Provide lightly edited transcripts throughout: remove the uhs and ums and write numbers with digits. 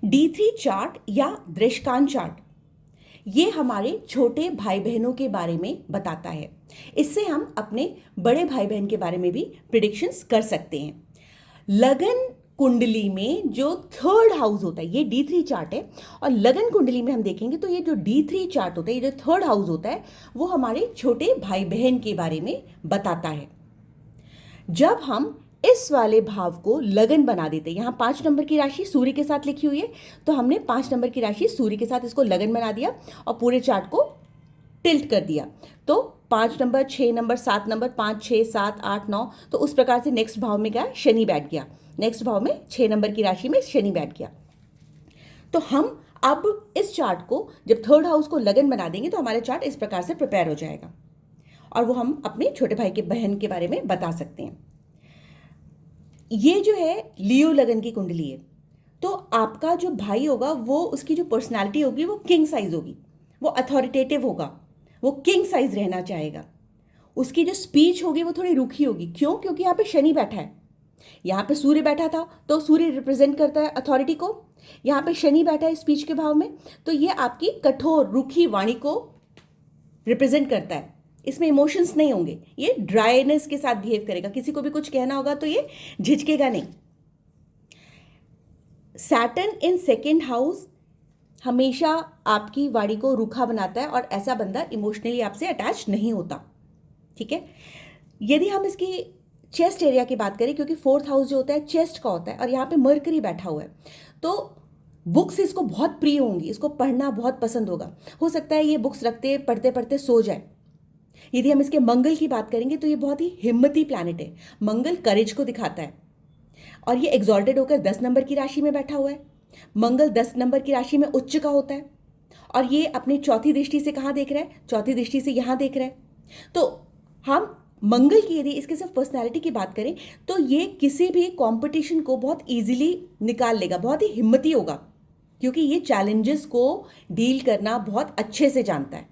D3 chart या दृष्टांत chart ये हमारे छोटे भाई बहनों के बारे में बताता है। इससे हम अपने बड़े भाई बहन के बारे में भी प्रिडिक्शंस कर सकते हैं। लगन कुंडली में जो थर्ड हाउस होता है, ये D3 चार्ट है, और लगन कुंडली में हम देखेंगे तो ये जो D3 चार्ट होता है, ये जो थर्ड हाउस होता है, वो हमारे छोटे भाई बहन के बारे में बताता है। जब हम इस वाले भाव को लगन बना देते हैं, यहाँ 5 नंबर की राशि सूर्य के साथ लिखी हुई है, तो हमने 5 नंबर की राशि सूर्य के साथ इसको लगन बना दिया और पूरे चार्ट को टिल्ट कर दिया। तो 5 नंबर, 6 नंबर, 7 नंबर, 5, 6, 7, 8, 9, तो उस प्रकार से नेक्स्ट भाव में क्या, शनि बैठ गया। नेक्स्ट भाव में 6 नंबर की राशि में शनि बैठ गया। तो हम अब इस चार्ट को जब थर्ड हाउस को लगन बना देंगे तो हमारा चार्ट इस प्रकार से प्रिपेयर हो जाएगा और वो हम अपने छोटे भाई के बहन के बारे में बता सकते हैं। ये जो है लियो लगन की कुंडली है, तो आपका जो भाई होगा वो, उसकी जो पर्सनालिटी होगी वो किंग साइज होगी, वो अथॉरिटेटिव होगा, वो किंग साइज रहना चाहेगा। उसकी जो स्पीच होगी वो थोड़ी रूखी होगी। क्यों? क्योंकि यहाँ पे शनि बैठा है। यहाँ पे सूर्य बैठा था तो सूर्य रिप्रेजेंट करता है अथॉरिटी को, यहाँ पे शनि बैठा है स्पीच के भाव में, तो ये आपकी कठोर रूखी वाणी को रिप्रेजेंट करता है। इसमें इमोशंस नहीं होंगे, ये ड्राइनेस के साथ बिहेव करेगा। किसी को भी कुछ कहना होगा तो ये झिझकेगा नहीं। सैटर्न इन सेकेंड हाउस हमेशा आपकी वाणी को रूखा बनाता है और ऐसा बंदा इमोशनली आपसे अटैच नहीं होता। ठीक है। यदि हम इसकी चेस्ट एरिया की बात करें, क्योंकि फोर्थ हाउस जो होता है चेस्ट का होता है और यहाँ पे मरकरी बैठा हुआ है, तो बुक्स इसको बहुत प्रिय होंगी, इसको पढ़ना बहुत पसंद होगा। हो सकता है ये बुक्स रखते पढ़ते पढ़ते सो जाए। यदि हम इसके मंगल की बात करेंगे तो ये बहुत ही हिम्मती प्लैनेट है। मंगल करेज को दिखाता है और ये एग्जॉल्टेड होकर 10 नंबर की राशि में बैठा हुआ है। मंगल 10 नंबर की राशि में उच्च का होता है और ये अपनी चौथी दृष्टि से कहाँ देख रहा है? चौथी दृष्टि से यहाँ देख रहा है। तो हम मंगल की यदि इसके सिर्फ पर्सनैलिटी की बात करें तो ये किसी भी कंपटीशन को बहुत इजीली निकाल लेगा, बहुत ही हिम्मती होगा, क्योंकि ये चैलेंजेस को डील करना बहुत अच्छे से जानता है।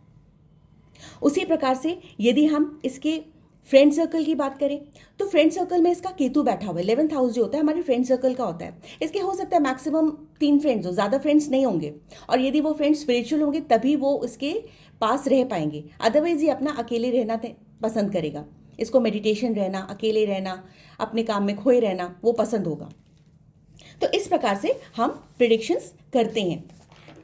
उसी प्रकार से यदि हम इसके फ्रेंड सर्कल की बात करें तो फ्रेंड सर्कल में इसका केतु बैठा हुआ है। 11th हाउस जो होता है हमारे फ्रेंड सर्कल का होता है। इसके हो सकता है मैक्सिमम 3 फ्रेंड्स हो, ज़्यादा फ्रेंड्स नहीं होंगे, और यदि वो फ्रेंड्स स्पिरिचुअल होंगे तभी वो उसके पास रह पाएंगे, अदरवाइज ये अपना अकेले रहना पसंद करेगा। इसको मेडिटेशन रहना, अकेले रहना, अपने काम में खोए रहना वो पसंद होगा। तो इस प्रकार से हम प्रिडिक्शंस करते हैं।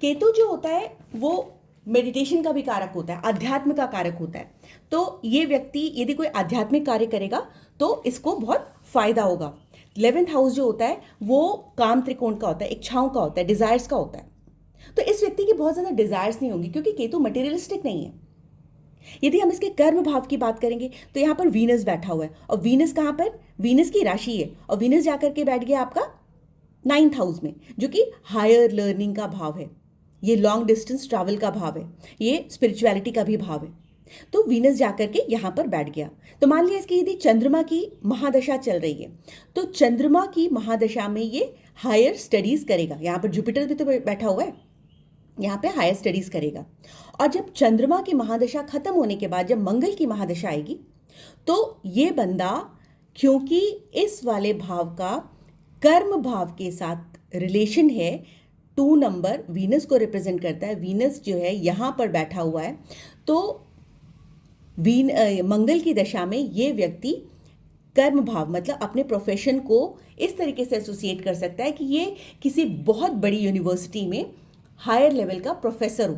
केतु जो होता है वो मेडिटेशन का भी कारक होता है, अध्यात्म का कारक होता है। तो ये व्यक्ति यदि कोई आध्यात्मिक कार्य करेगा तो इसको बहुत फायदा होगा। 11th हाउस जो होता है वो काम त्रिकोण का होता है, इच्छाओं का होता है, डिजायर्स का होता है। तो इस व्यक्ति की बहुत ज़्यादा डिजायर्स नहीं होंगी, क्योंकि केतु मटेरियलिस्टिक नहीं है। यदि हम इसके कर्म भाव की बात करेंगे तो यहाँ पर वीनस बैठा हुआ है, और वीनस कहाँ पर? वीनस की राशि है, और वीनस जाकर के बैठ गया आपका 9th हाउस में, जो कि हायर लर्निंग का भाव है, ये लॉन्ग डिस्टेंस ट्रैवल का भाव है, ये स्पिरिचुअलिटी का भी भाव है। तो वीनस जाकर के यहाँ पर बैठ गया। तो मान लिया इसकी यदि चंद्रमा की महादशा चल रही है तो चंद्रमा की महादशा में ये हायर स्टडीज करेगा। यहाँ पर जुपिटर भी तो बैठा हुआ है, यहाँ पे हायर स्टडीज करेगा। और जब चंद्रमा की महादशा खत्म होने के बाद जब मंगल की महादशा आएगी तो ये बंदा, क्योंकि इस वाले भाव का कर्म भाव के साथ रिलेशन है, 2 नंबर वीनस को रिप्रेजेंट करता है, वीनस जो है यहाँ पर बैठा हुआ है, तो मंगल की दशा में ये व्यक्ति कर्म भाव मतलब अपने प्रोफेशन को इस तरीके से एसोसिएट कर सकता है कि ये किसी बहुत बड़ी यूनिवर्सिटी में हायर लेवल का प्रोफेसर हो,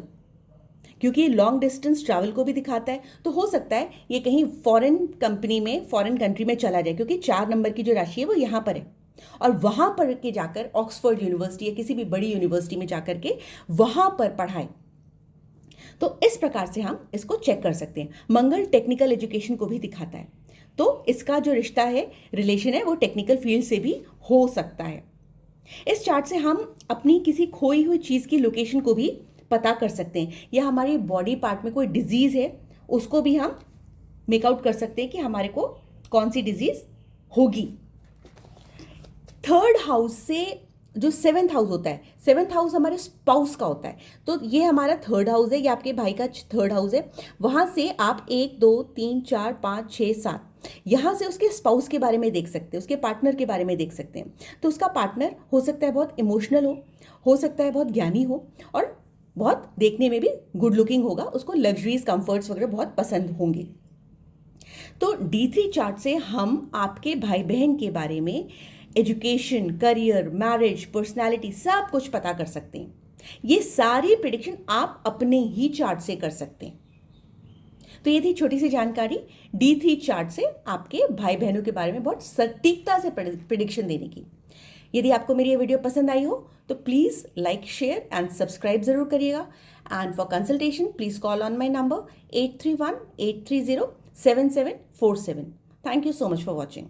क्योंकि ये लॉन्ग डिस्टेंस ट्रैवल को भी दिखाता है। तो हो सकता है ये कहीं फॉरेन कंपनी में, फॉरेन कंट्री में चला जाए, क्योंकि 4 नंबर की जो राशि है वो यहाँ पर है, और वहाँ पर के जाकर ऑक्सफोर्ड यूनिवर्सिटी या किसी भी बड़ी यूनिवर्सिटी में जाकर के वहाँ पर पढ़ाए। तो इस प्रकार से हम इसको चेक कर सकते हैं। मंगल टेक्निकल एजुकेशन को भी दिखाता है, तो इसका जो रिश्ता है, रिलेशन है, वो टेक्निकल फील्ड से भी हो सकता है। इस चार्ट से हम अपनी किसी खोई हुई चीज़ की लोकेशन को भी पता कर सकते हैं, या हमारी बॉडी पार्ट में कोई डिजीज़ है उसको भी हम मेकआउट कर सकते हैं कि हमारे को कौन सी डिजीज़ होगी। थर्ड हाउस से जो 7th हाउस होता है, 7th हाउस हमारे स्पाउस का होता है, तो ये हमारा थर्ड हाउस है, ये आपके भाई का थर्ड हाउस है। वहाँ से आप 1, 2, 3, 4, 5, 6, 7 यहाँ से उसके स्पाउस के बारे में देख सकते हैं, उसके पार्टनर के बारे में देख सकते हैं। तो उसका पार्टनर हो सकता है बहुत इमोशनल हो सकता है बहुत ज्ञानी हो, और बहुत देखने में भी गुड लुकिंग होगा, उसको लग्जरीज कंफर्ट्स वगैरह बहुत पसंद होंगे। तो D3 चार्ट से हम आपके भाई बहन के बारे में एजुकेशन, करियर, मैरिज, पर्सनालिटी सब कुछ पता कर सकते हैं। ये सारी प्रिडिक्शन आप अपने ही चार्ट से कर सकते हैं। तो ये थी छोटी सी जानकारी D3 चार्ट से आपके भाई बहनों के बारे में बहुत सटीकता से प्रिडिक्शन देने की। यदि आपको मेरी ये वीडियो पसंद आई हो तो please like, share and subscribe ज़रूर करिएगा। And for consultation please call on my number 831-830-7747। Thank you so much for watching.